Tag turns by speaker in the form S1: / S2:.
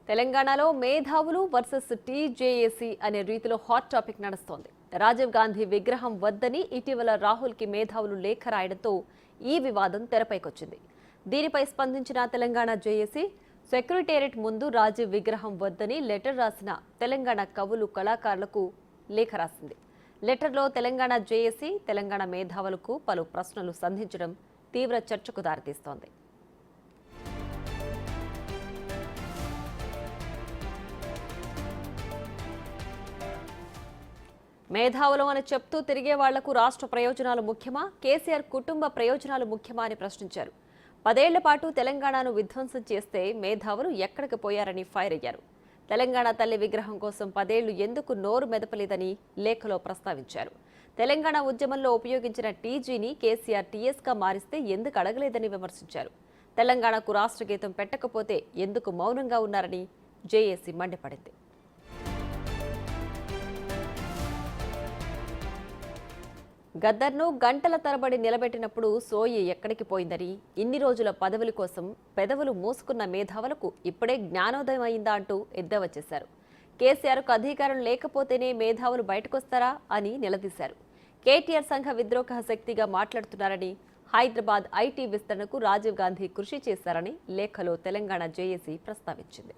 S1: తెలంగాణలో మేధావులు versus TJAC అనే రీతిలో హాట్ టాపిక్ నడుస్తోంది. రాజీవ్ గాంధీ విగ్రహం వద్దని ఇటీవల రాహుల్కి మేధావులు లేఖ రాయడంతో ఈ వివాదం తెరపైకొచ్చింది. దీనిపై స్పందించిన తెలంగాణ జేఏసీ సెక్రటేరియట్ ముందు రాజీవ్ విగ్రహం వద్దని లెటర్ రాసిన తెలంగాణ కవులు కళాకారులకు లేఖ రాసింది. లెటర్లో తెలంగాణ జేఏసీ తెలంగాణ మేధావులకు పలు ప్రశ్నలు సంధించడం తీవ్ర చర్చకు దారితీస్తోంది. మేధావులు అని చెప్తూ తిరిగే వాళ్లకు రాష్ట్ర ప్రయోజనాలు ముఖ్యమా, కేసీఆర్ కుటుంబ ప్రయోజనాలు ముఖ్యమా అని ప్రశ్నించారు. 10 ఏళ్ల పాటు తెలంగాణను విధ్వంసం చేస్తే మేధావులు ఎక్కడికి పోయారని ఫైర్ అయ్యారు. తెలంగాణ తల్లి విగ్రహం కోసం 10 ఏళ్లు ఎందుకు నోరు మెదపలేదని లేఖలో ప్రస్తావించారు. తెలంగాణ ఉద్యమంలో ఉపయోగించిన టీజీని కేసీఆర్ టీఎస్గా మారిస్తే ఎందుకు అడగలేదని విమర్శించారు. తెలంగాణకు రాష్ట్ర గీతం పెట్టకపోతే ఎందుకు మౌనంగా ఉన్నారని జేఏసీ మండిపడింది. గద్దర్ను గంటల తరబడి నిలబెట్టినప్పుడు సోయి ఎక్కడికి పోయిందని, ఇన్ని రోజుల పదవుల కోసం పెదవులు మూసుకున్న మేధావులకు ఇప్పుడే జ్ఞానోదయం అయిందా అంటూ ఎద్దేవా చేశారు. కేసీఆర్కు అధికారం లేకపోతేనే మేధావులు బయటకొస్తారా అని నిలదీశారు. కేటీఆర్ సంఘ విద్రోహ శక్తిగా మాట్లాడుతున్నారని, హైదరాబాద్ ఐటీ విస్తరణకు రాజీవ్ గాంధీ కృషి చేశారని లేఖలో తెలంగాణ జేఏసీ ప్రస్తావించింది.